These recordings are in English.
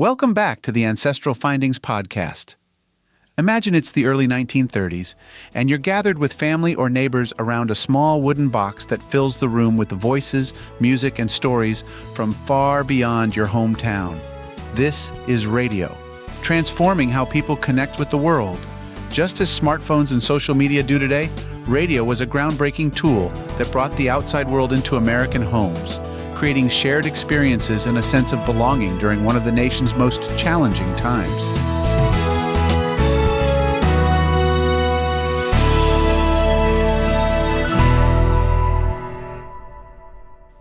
Welcome back to the Ancestral Findings podcast. Imagine it's the early 1930s, and you're gathered with family or neighbors around a small wooden box that fills the room with the voices, music, and stories from far beyond your hometown. This is radio, transforming how people connect with the world. Just as smartphones and social media do today, radio was a groundbreaking tool that brought the outside world into American homes, creating shared experiences and a sense of belonging during one of the nation's most challenging times.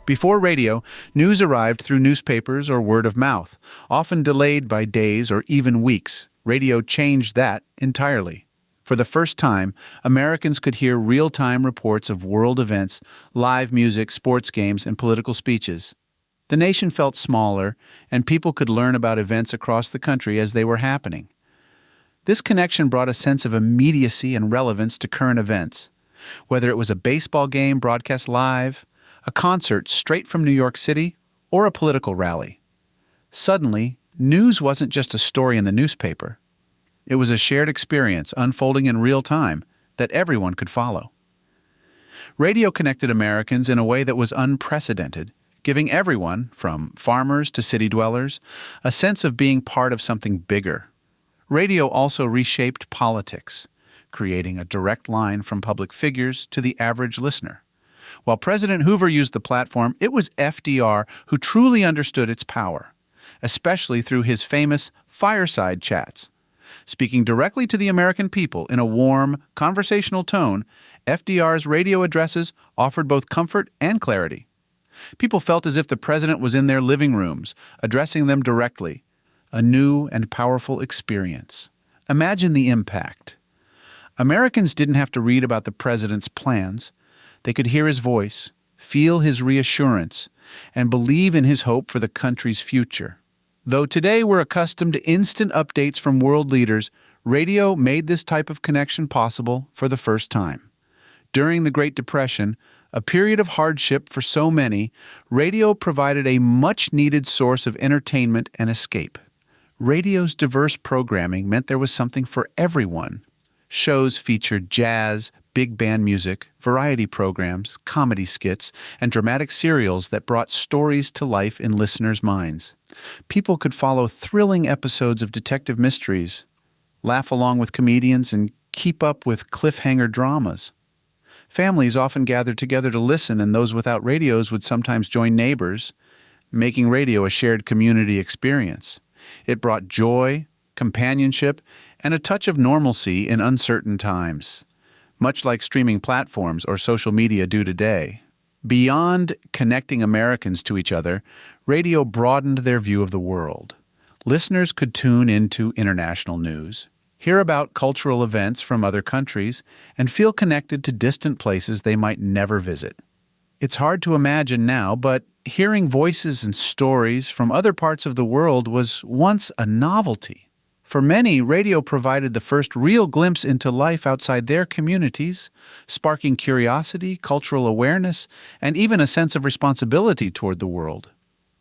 Before radio, news arrived through newspapers or word of mouth, often delayed by days or even weeks. Radio changed that entirely. For the first time, Americans could hear real-time reports of world events, live music, sports games, and political speeches. The nation felt smaller, and people could learn about events across the country as they were happening. This connection brought a sense of immediacy and relevance to current events. Whether it was a baseball game broadcast live, a concert straight from New York City, or a political rally. Suddenly, news wasn't just a story in the newspaper. It was a shared experience unfolding in real time that everyone could follow. Radio connected Americans in a way that was unprecedented, giving everyone, from farmers to city dwellers, a sense of being part of something bigger. Radio also reshaped politics, creating a direct line from public figures to the average listener. While President Hoover used the platform, it was FDR who truly understood its power, especially through his famous Fireside Chats. Speaking directly to the American people in a warm, conversational tone, FDR's radio addresses offered both comfort and clarity. People felt as if the president was in their living rooms, addressing them directly. A new and powerful experience. Imagine the impact. Americans didn't have to read about the president's plans. They could hear his voice, feel his reassurance, and believe in his hope for the country's future. Though today we're accustomed to instant updates from world leaders, radio made this type of connection possible for the first time. During the Great Depression, a period of hardship for so many, radio provided a much-needed source of entertainment and escape. Radio's diverse programming meant there was something for everyone. Shows featured jazz, big band music, variety programs, comedy skits, and dramatic serials that brought stories to life in listeners' minds. People could follow thrilling episodes of detective mysteries, laugh along with comedians, and keep up with cliffhanger dramas. Families often gathered together to listen, and those without radios would sometimes join neighbors, making radio a shared community experience. It brought joy, companionship, and a touch of normalcy in uncertain times, much like streaming platforms or social media do today. Beyond connecting Americans to each other, radio broadened their view of the world. Listeners could tune into international news, hear about cultural events from other countries, and feel connected to distant places they might never visit. It's hard to imagine now, but hearing voices and stories from other parts of the world was once a novelty. For many, radio provided the first real glimpse into life outside their communities, sparking curiosity, cultural awareness, and even a sense of responsibility toward the world.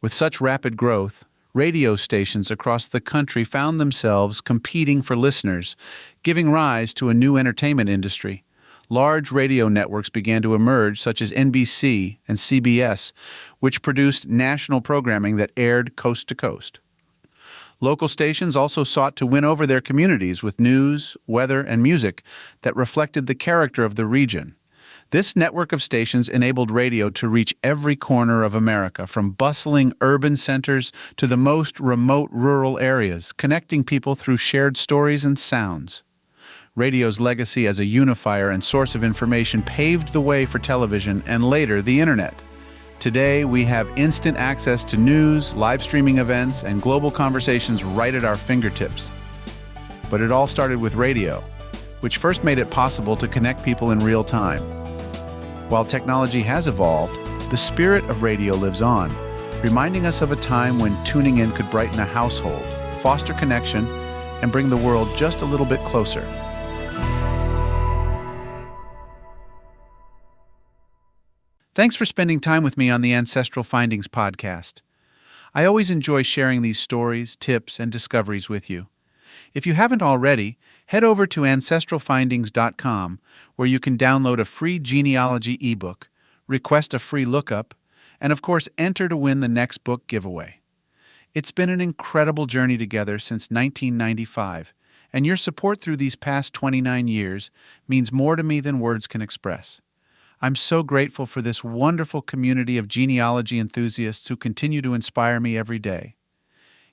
With such rapid growth, radio stations across the country found themselves competing for listeners, giving rise to a new entertainment industry. Large radio networks began to emerge, such as NBC and CBS, which produced national programming that aired coast to coast. Local stations also sought to win over their communities with news, weather, and music that reflected the character of the region. This network of stations enabled radio to reach every corner of America, from bustling urban centers to the most remote rural areas, connecting people through shared stories and sounds. Radio's legacy as a unifier and source of information paved the way for television and later the internet. Today, we have instant access to news, live streaming events, and global conversations right at our fingertips. But it all started with radio, which first made it possible to connect people in real time. While technology has evolved, the spirit of radio lives on, reminding us of a time when tuning in could brighten a household, foster connection, and bring the world just a little bit closer. Thanks for spending time with me on the Ancestral Findings podcast. I always enjoy sharing these stories, tips, and discoveries with you. If you haven't already, head over to ancestralfindings.com, where you can download a free genealogy ebook, request a free lookup, and of course enter to win the next book giveaway. It's been an incredible journey together since 1995, and your support through these past 29 years means more to me than words can express. I'm so grateful for this wonderful community of genealogy enthusiasts who continue to inspire me every day.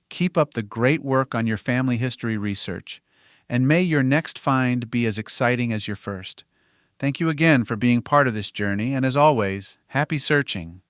Keep up the great work on your family history research, and may your next find be as exciting as your first. Thank you again for being part of this journey, and as always, happy searching.